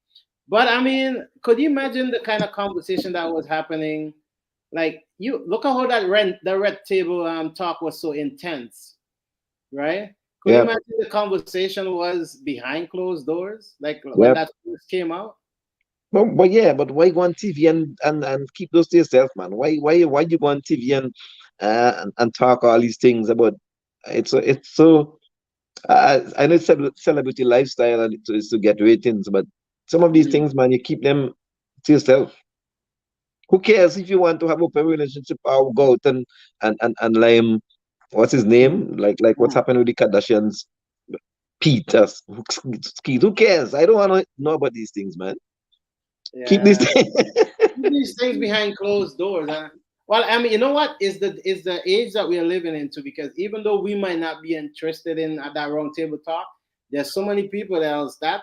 But I mean, could you imagine the kind of conversation that was happening? Like you look at how the red table talk was so intense, right? Could you Yep, imagine the conversation was behind closed doors, like when yep. that first came out? But yeah, but why go on TV and keep those to yourself, man? Why you go on TV and talk all these things about it's so I know it's celebrity lifestyle and it's to get ratings, but some of these Mm. things, man, you keep them to yourself. Who cares if you want to have open relationship or go out and lime what's his name? Like what's Mm. happened with the Kardashians? Peter, Skeet, who cares? I don't want to know about these things, man. Keep these Yeah, things. these things behind closed doors. Huh? Well, I mean, you know what is the age that we are living into? Because even though we might not be interested in that round table talk, there's so many people else that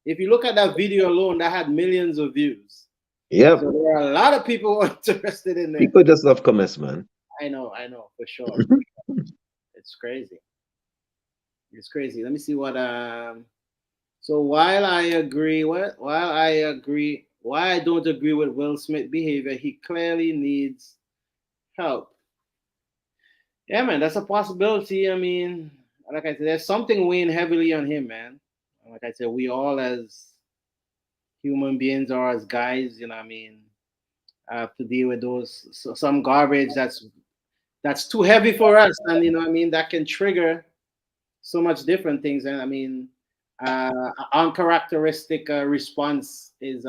if you look at that video alone, that had millions of views. Yep. So there are a lot of people interested in it. People just love comments, man. I know for sure. It's crazy. It's crazy. Let me see what So why I don't agree with Will Smith behavior, he clearly needs help. Yeah, man, that's a possibility. I mean, like I said, there's something weighing heavily on him, man. Like I said, we all as human beings or as guys, you know, what I mean, have to deal with some garbage that's too heavy for us, and you know, what I mean, that can trigger so much different things. And I mean, uncharacteristic response is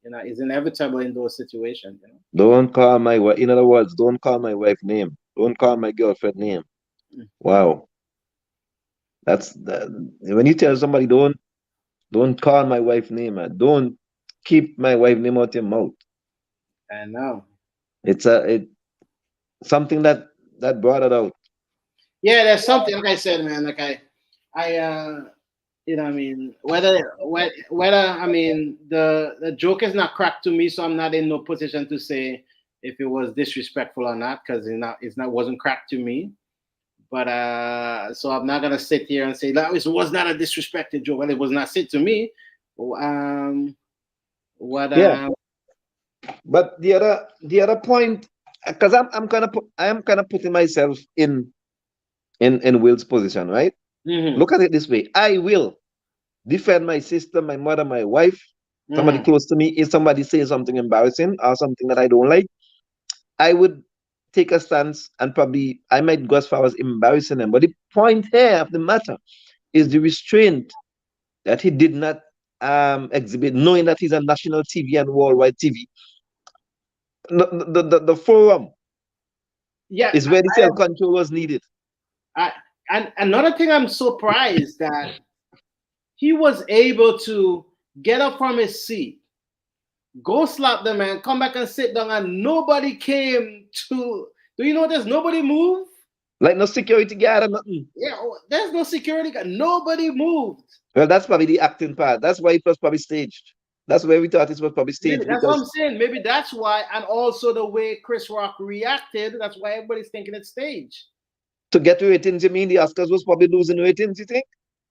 inevitable in those situations. You know? Don't call my wife. In other words, don't call my wife name. Don't call my girlfriend name. Mm. Wow, that's that. When you tell somebody don't call my wife name, man. Don't keep my wife name out your mouth. I know. It something that brought it out. Yeah, there's something like I said, man. Like I you know, what I mean, whether I mean the joke is not cracked to me, so I'm not in no position to say if it was disrespectful or not, because it's not wasn't cracked to me. But so I'm not gonna sit here and say that it was not a disrespected joke. Well, it was not said to me. Um, what Yeah, but the other point, because I am kind of putting myself in Will's position, right? hmm Look at it this way: I will defend my sister, my mother, my wife, somebody hmm close to me. If somebody says something embarrassing or something that I don't like, I would take a stance and probably I might go as far as embarrassing them. But the point here of the matter is the restraint that he did not exhibit, knowing that he's on national TV and worldwide TV. The forum yeah, is where the self control was needed. I and another thing I'm surprised that he was able to get up from his seat, go slap the man, come back and sit down, and nobody came to. Do you notice nobody moved? Like no security guard or nothing. Yeah, there's no security guard. Nobody moved. Well, that's probably the acting part. That's why it was probably staged. That's why we thought it was probably Maybe staged that's what because I'm saying. Maybe that's why, and also the way Chris Rock reacted. That's why everybody's thinking it's staged. to get ratings, you mean the Oscars was probably losing ratings, you think?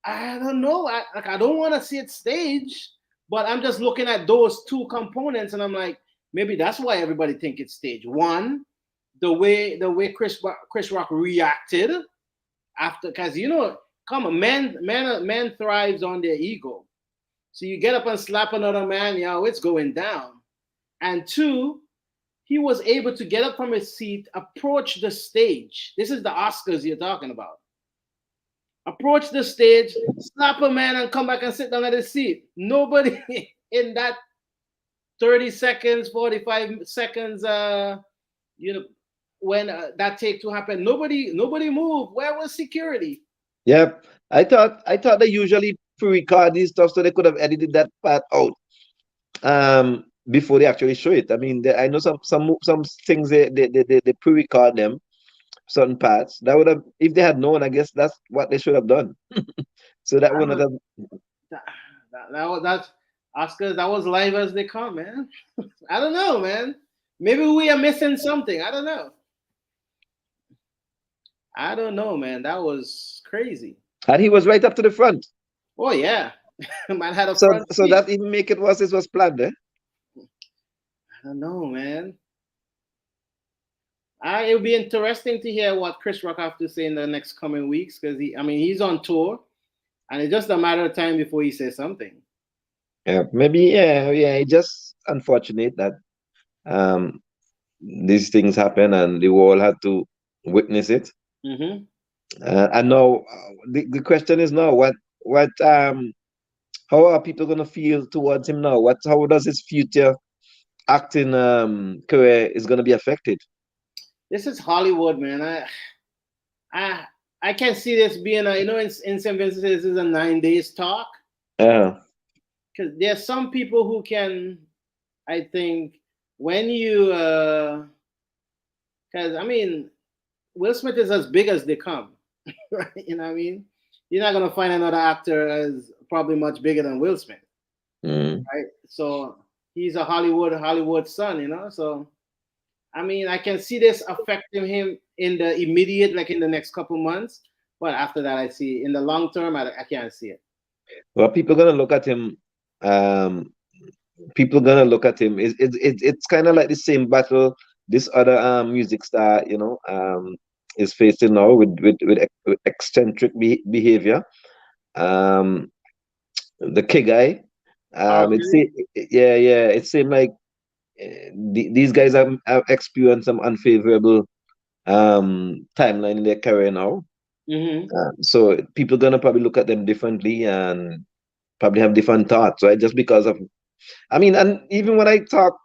I don't know. I don't want to see it staged, but I'm just looking at those two components, and I'm like, maybe that's why everybody think it's staged. One, the way Chris Rock reacted after, because you know, come on, man thrives on their ego. So you get up and slap another man, yo, it's going down. And two, he was able to get up from his seat, approach the stage. This is the Oscars you're talking about. Approach the stage, slap a man, and come back and sit down at his seat. Nobody in that 30 seconds, 45 seconds, you know, when that take to happen, nobody moved. Where was security? Yep. I thought they usually pre-record these stuff so they could have edited that part out before they actually show it. I mean, I know some things they pre-record them certain parts. That would have if they had known. I guess that's what they should have done. So that I would not don't, have. that's Oscars. That was live as they come, man. I don't know, man. Maybe we are missing something. I don't know. I don't know, man. That was crazy. And he was right up to the front. Oh yeah, man had a So front so seat. that even make it worse. It was planned, eh? I don't know, man. It'll be interesting to hear what Chris Rock have to say in the next coming weeks because I mean, he's on tour, and it's just a matter of time before he says something. Yeah, maybe yeah. It's just unfortunate that um these things happen and the world had to witness it. hmm And now the question is now what how are people gonna feel towards him now? How does his future acting career is gonna be affected? This is Hollywood, man. I, I can't see this being a in St. Vincent this is a 9 days talk Yeah. because there's some people who can I think when you because I mean Will Smith is as big as they come, right? You know what I mean? You're not gonna find another actor as probably much bigger than Will Smith, Mm. right? So he's a Hollywood son, you know. So I mean, I can see this affecting him in the immediate, like in the next couple months. But after that, I see in the long term, I can't see it. Well, people gonna look at him. Um, People gonna look at him. It's kind of like the same battle this other music star, is facing now with eccentric behavior. Um, the K guy. Oh, really? Yeah, yeah. It seemed like these guys have experienced some unfavorable timeline in their career now. Mm-hmm. So people gonna probably look at them differently and probably have different thoughts, right? Just because of, I mean, and even when I talk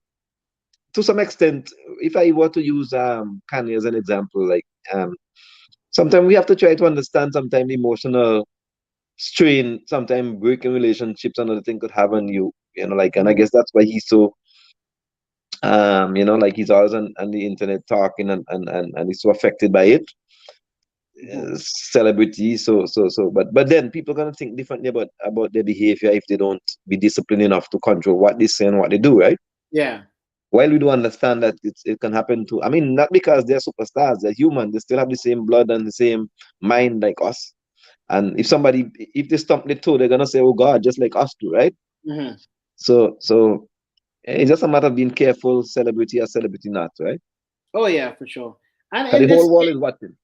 to some extent, if I were to use Kanye as an example, like sometimes we have to try to understand sometimes emotional strain, sometimes breaking relationships, another thing could have on you, like, and I Mm-hmm. guess that's why he's so like he's always on the internet talking and he's so affected by it. Mm-hmm. Celebrity, but then people gonna think differently about their behavior if they don't be disciplined enough to control what they say and what they do, right? Yeah. While we do understand that it can happen to, I mean, not because they're superstars, they're human, they still have the same blood and the same mind like us. And if they stump their toe, they're gonna say, "Oh God," just like us do, right? Mm-hmm. So it's just a matter of being careful, celebrity or celebrity not, right? Oh yeah, for sure. And Because the whole world is watching.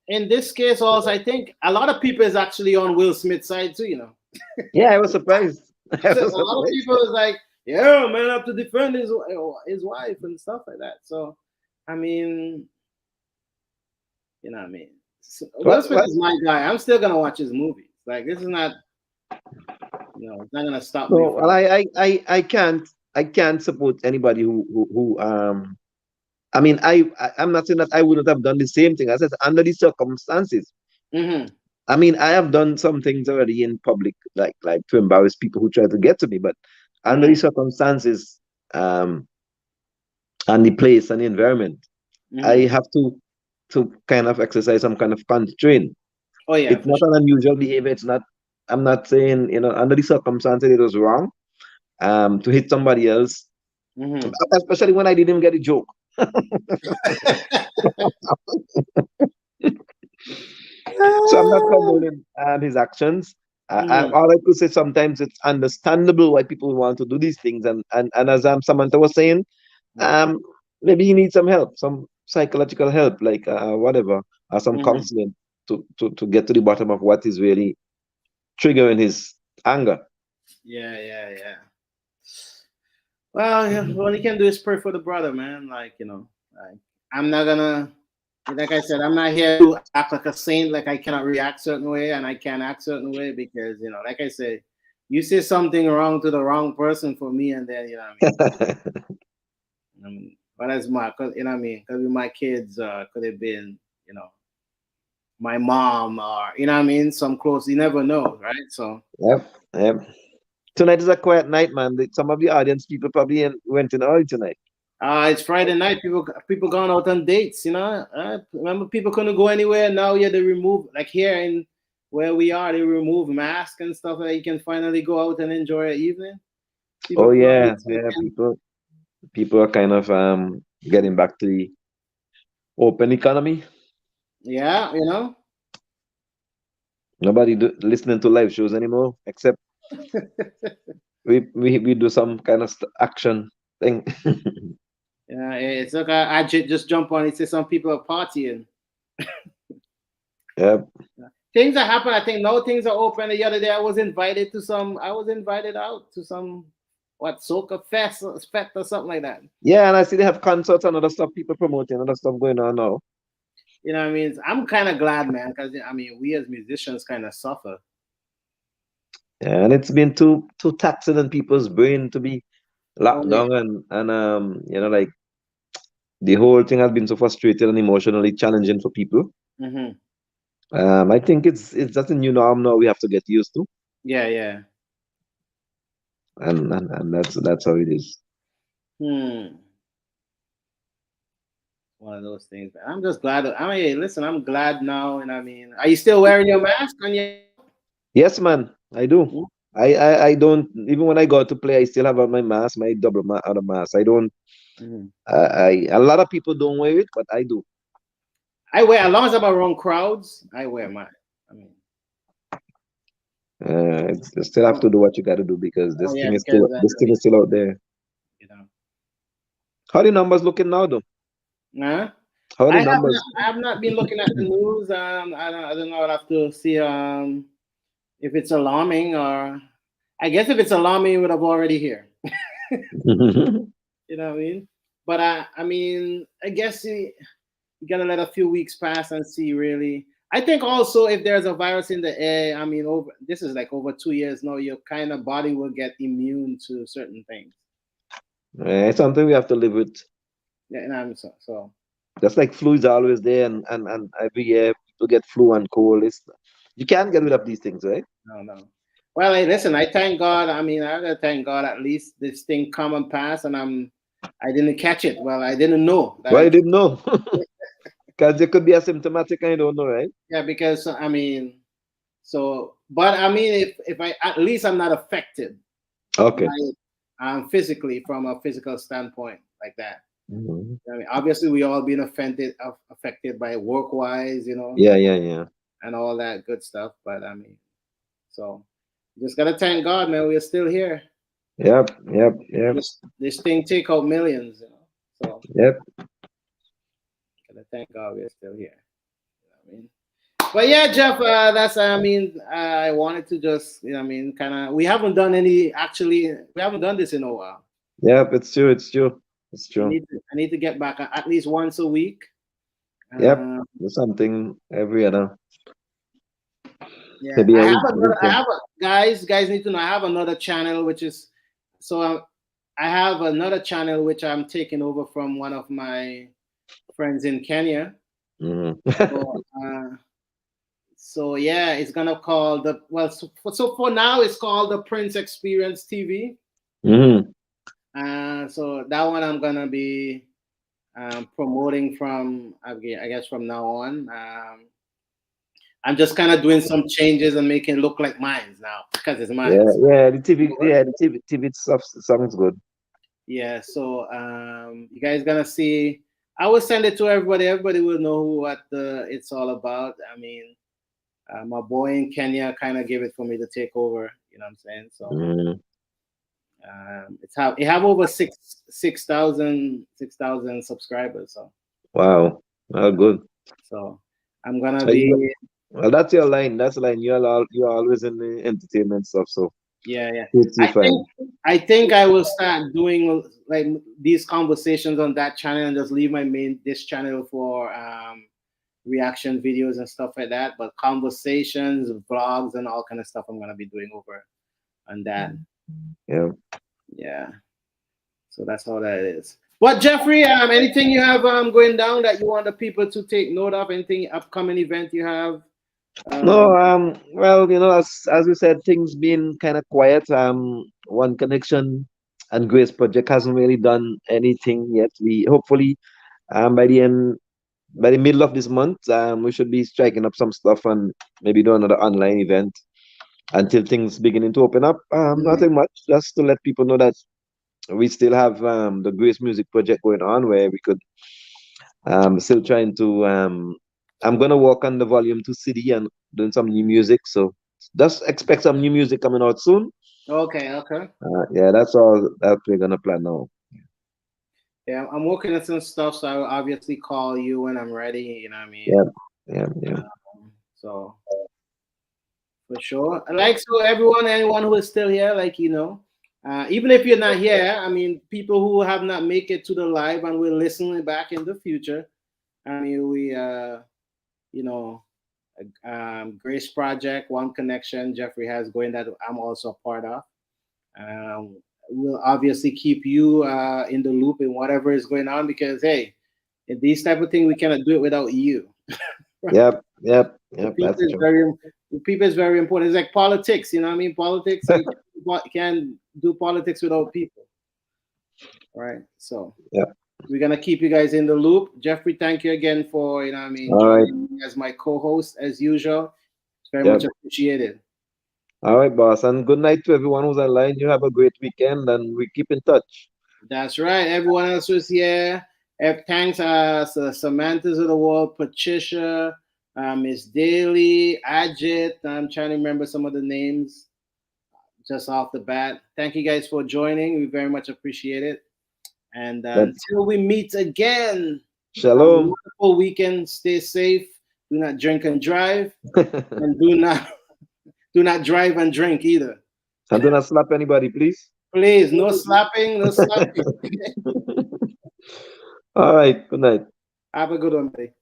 in this case, also, I think a lot of people is actually on Will Smith's side too. You know, Yeah, I was surprised. I so was a lot of surprised. people is like, yeah, man, I have to defend his wife and stuff like that. So, I mean, you know what I mean? So, Will What Smith what is my guy. I'm still gonna watch his movies. Like this is not, it's not gonna stop me No, well, from. I can't support anybody who I mean, I'm not saying that I wouldn't have done the same thing. I said under the circumstances. Mm-hmm. I mean, I have done some things already in public, like to embarrass people who try to get to me, but under the Mm-hmm. circumstances, um, and the place and the environment, I Mm-hmm. have to kind of exercise some kind of constraint. Oh yeah, It's for not sure. an unusual behavior. It's not. I'm not saying under the circumstances it was wrong to hit somebody else, Mm-hmm. especially when I didn't get a joke. So I'm not condoning his actions. Mm-hmm. All I could say, sometimes it's understandable why people want to do these things, and as Samantha was saying, um, maybe he needs some help, some psychological help, like whatever, or some Mm-hmm. counseling to get to the bottom of what is really triggering his anger. Yeah, yeah, yeah. Well, yeah, all you can do is pray for the brother, man. Like, like I'm not gonna, like I said, I'm not here to act like a saint. Like I cannot react certain way and I can't act certain way because, like I said, you say something wrong to the wrong person for me, and then what I mean. But as my, cause you know what I mean, because with my kids, could have been, you know, my mom or what I mean, some close. You never know, right? So. Yep, yep. Tonight is a quiet night, man. Some of the audience people probably went in early tonight. It's Friday night. People gone out on dates. Remember people couldn't go anywhere. Now yeah, they remove like here in where we are, they remove masks and stuff like that. You can finally go out and enjoy your evening. People Oh probably yeah, yeah. taking, People are kind of getting back to the open economy. yeah, Nobody listening to live shows anymore, except we do some kind of action thing. yeah. It's like I just jump on. It says some people are partying. Yep. Things that happen. I think now things are open. The other day I was invited to some. I was invited out to some what soca fest or something like that. Yeah, and I see they have concerts and other stuff, people promoting other stuff going on now. You know what I mean? I'm kind of glad, man, because I mean, we as musicians kind of suffer. Yeah, and it's been too taxing on people's brain to be Oh locked yeah. down and like the whole thing has been so frustrating and emotionally challenging for people. Hmm. I think it's just a new norm now we have to get used to, Yeah, yeah. and that's how it is. Hmm. one of those things. But I'm just glad. I mean, hey, listen, I'm glad now, and I mean, are you still wearing your mask on your job? Yes, man, I do. I don't even when I go out to play, I still have on my mask, my other mask. I don't. Mhm. A lot of people don't wear it, but I do. I wear as long as I'm around crowds. I wear mine. I mean, You still have oh, to do what you got to do because oh yeah, because this thing is still out there. you know, How the numbers looking now, though? nah. How the numbers? I have not been looking at the news. I don't know. I'll have to see if it's alarming or I guess if it's alarming, it would have already here. You know what I mean? But I mean, I guess you gotta let a few weeks pass and see really. I think also if there's a virus in the air, I mean, over this is like over 2 years now, your kind of body will get immune to certain things. It's something we have to live with. Yeah, and I'm so Just like flu is always there, and every year people get flu and cold. You can't get rid of these things, right? no, no. Well, hey, listen, I thank God. I mean, I gotta thank God at least this thing come and pass, and I didn't catch it. Well, I didn't know that Well, I I didn't know because they could be asymptomatic. I don't know, right? yeah, because I mean, so but I mean, if I at least I'm not affected Okay. by it physically from a physical standpoint like that. Mhm. I mean, obviously we all been affected by work wise, Yeah, yeah, yeah. and all that good stuff. But I mean, so just gotta thank God, man. We're still here. Yep, yep, yep, This thing take out millions. So yep, gotta thank God we're still here. I mean, but yeah, Jeff, that's I mean, I wanted to just I mean, kind of we haven't done any actually we haven't done this in a while. yep. It's true. It's true. It's true. I need to get back at least once a week. Yep. Um, There's something every other, yeah, maybe I a have week. another. I have a guys need to know I have another channel which is so I have another channel which I'm taking over from one of my friends in Kenya. Hmm. So, so yeah, it's gonna call the well. So for now, it's called the Prince Experience TV. Hmm. So that one I'm gonna be promoting from I guess from now on. I'm just kind of doing some changes and making it look like mine now because it's mine. Yeah, yeah. The TV stuff sounds good. Yeah, so you guys gonna see. I will send it to everybody. Everybody will know what it's all about. I mean, my boy in Kenya kind of gave it for me to take over. You know what I'm saying? So Mm. it have over 6,000 subscribers. Wow. Well, good. So I'm gonna Uh, you- be Well, that's your line. That's the line. You're always in the entertainment stuff, so yeah. suits you I fine. think I think I will start doing like these conversations on that channel and just leave my main this channel for reaction videos and stuff like that. But conversations, vlogs, and all kind of stuff I'm gonna be doing over on that. Yeah. Yeah. So that's how that is. But Jeffrey, anything you have going down that you want the people to take note of? Anything upcoming event you have? No, Um, well, as you said, things been kind of quiet. One Connection and Grace Project hasn't really done anything yet. We hopefully, by by the middle of this month, we should be striking up some stuff and maybe do another online event until things beginning to open up. Nothing much, just to let people know that we still have the Grace Music Project going on, where we could still trying to I'm gonna work on the volume 2 CD and doing some new music. So just expect some new music coming out soon. okay. Yeah, that's all that we're gonna plan now. Yeah, I'm working on some stuff, so I will obviously call you when I'm ready. You know what I mean? Yeah, yeah, yeah. So for sure. Like so, anyone who is still here, like even if you're not here, I mean, people who have not make it to the live and will listen back in the future. I mean, we you know, Grace Project, One Connection, Jeffrey has going that I'm also a part of. We'll obviously keep you in the loop in whatever is going on because hey, in these type of things we cannot do it without you. Yep, yep, The yep, people that's is true. very the people is very important. It's like politics, you know what I mean? Politics you can't do politics without people, right? So Yep. We're gonna keep you guys in the loop. Jeffrey, thank you again for All right. joining me as my co-host as usual. It's very much Yep. appreciated. All right, boss. And good night to everyone who's online. You have a great weekend and we keep in touch. That's right. Everyone else who's here. Thanks, Samantha's of the world, Patricia, Miss Daly, Ajit. I'm trying to remember some of the names just off the bat. Thank you guys for joining. We very much appreciate it. And Yep. until we meet again, have a Shalom. wonderful weekend. Stay safe. Do not drink and drive, and do not drive and drink either. And do not slap anybody, please. Please, no slapping, no slapping. All right. Good night. Have a good one, buddy.